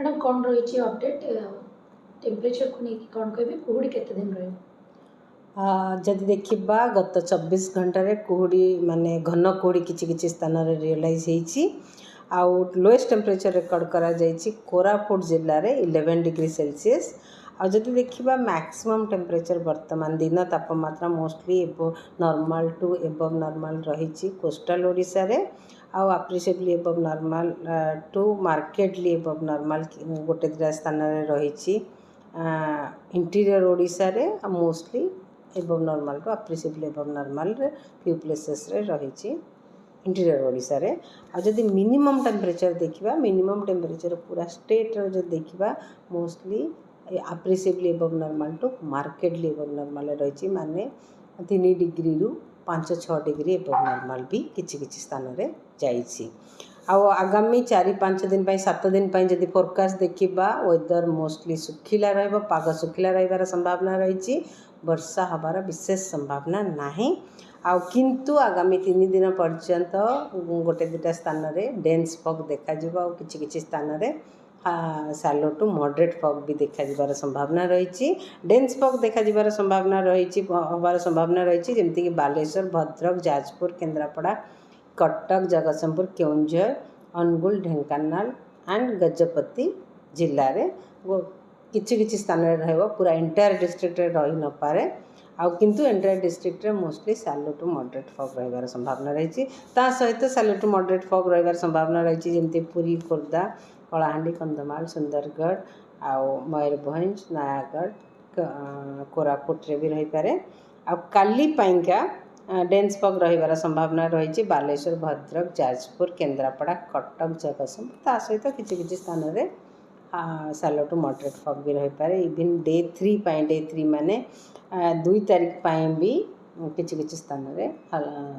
Madam कौन रही update temperature को लेकिन कौन कहे कुहुड़ी केते दिन रही जदि देखा गत 24 घंटे कुहुड़ी माने घन कुहुड़ी किछि स्थान रे रियलाइज होईछि आउ लोएस्ट टेम्परेचर रेकर्ड करा जाईछि कोरापुट जिल्ला रे 11 डिग्री सेल्सियस। आ जदि देखा मैक्सिमम टेम्परेचर वर्तमान दिन तापमात्रा mostly normal to above normal रही कोस्टल ओडिशा रे आउ appreciably above normal to markedly above normal गोटे दुटा स्थान रे रही इंटीरियर ओडिशा रे mostly above normal to appreciably above normal रे फ्यू प्लेसेस रे रही इंटीरियर ओडिशा रे। आ जदि मिनिमम टेम्परेचर देखा मिनिमम टेम्परेचर पूरा स्टेट रो जदि देखा mostly appreciably above normal to markedly above normal रही माने 3 डिग्री रु 5-6 डिग्री एबव नॉर्मल भी किछि स्थान रे जाईछि। आउ आगामी 4-5 दिन 7 दिन जदि फोरकास्ट देखा वेदर मोस्टली सुखिला रहिबो पाग सुखिला रहिबार संभावना रही वर्षा हबार विशेष संभावना नाही। आउ किंतु आगामी 3 दिन पर्यंत गोटे दुटा स्थान रे डेंस फॉग देखा जिवो आउ किछि स्थान रे सालो टू मॉडरेट फॉग भी देखा जिबार संभावना रही डेंस फॉग देखा जिबार संभावना रही हबार संभावना रही जेमती कि बालेश्वर भद्रक जाजपुर केन्द्रापड़ा कटक जगतसिंहपुर केउंझर अनुगुल ढेंकानाल एंड गजपति जिल्ला रे किछि स्थान रे रहबो पूरा एंटायर डिस्ट्रिक्ट रे रही न पारे आउ किंतु एंटायर डिस्ट्रिक्ट रे मोस्टली सालो टू मॉडरेट फॉग रहिबार संभावना रही ता सहित सालो टू मॉडरेट फॉग रहिबार संभावना रही जेमती पुरी खोर्धा कलाहांडी कंधमाल सुंदरगढ़ आउ मयूरभंज नयागढ़ कोरापुट रे भी रही पारे आ काली पाइंका डेंस फॉग रहिबार संभावना रही बालेश्वर भद्रक जाजपुर केन्द्रापड़ा कटक जगतसिंहपुर ता सहित किछि स्थान रे सालो टू मॉडरेट फॉग भी रही पारे इवन डे 3 माने 2 तारिख भी किछि स्थान रे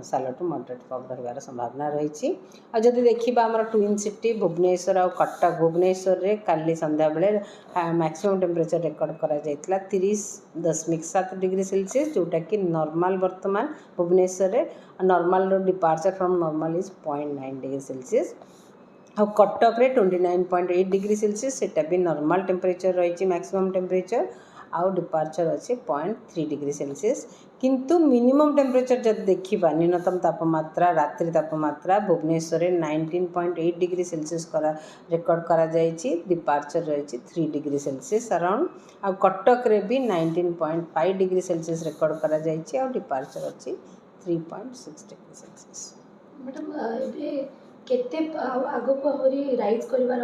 सालो टू मॉडरेट फॉग रहिबार संभावना रही। आ जदि देखिबा हमर ट्विन सिटी भुवनेश्वर और कटक भुवनेश्वर रे काली संध्या बेले मैक्सिमम टेम्परेचर रेकर्ड करा जायतला 30.7 डिग्री सेल्सियस जोटा कि नॉर्मल वर्तमान भुवनेश्वर रे normal departure from normal is 0.9 degree Celsius आ कटक रे 29.8 डिग्री सेल्सियस सेटा भी नॉर्मल टेम्परेचर रही मैक्सिमम टेम्परेचर आउ डिपार्चर अच्छे 0.3 डिग्री सेल्सियस किंतु मिनिमम टेम्परेचर जब देखा न्यूनतम तापमात्रा रात्रि तापमात्रा भुवनेश्वर रे 19.8 डिग्री सेल्सियस रेकर्ड करा जायछि डिपार्चर रही 3 डिग्री सेल्सियस अराउंड आ कटक रे भी 19.5 डिग्री सेल्सियस रेकर्ड करा जायछि आ डिपार्चर अच्छी 3.6 डिग्री सेल्सियस। मैडम केते आगो को राइज करिवार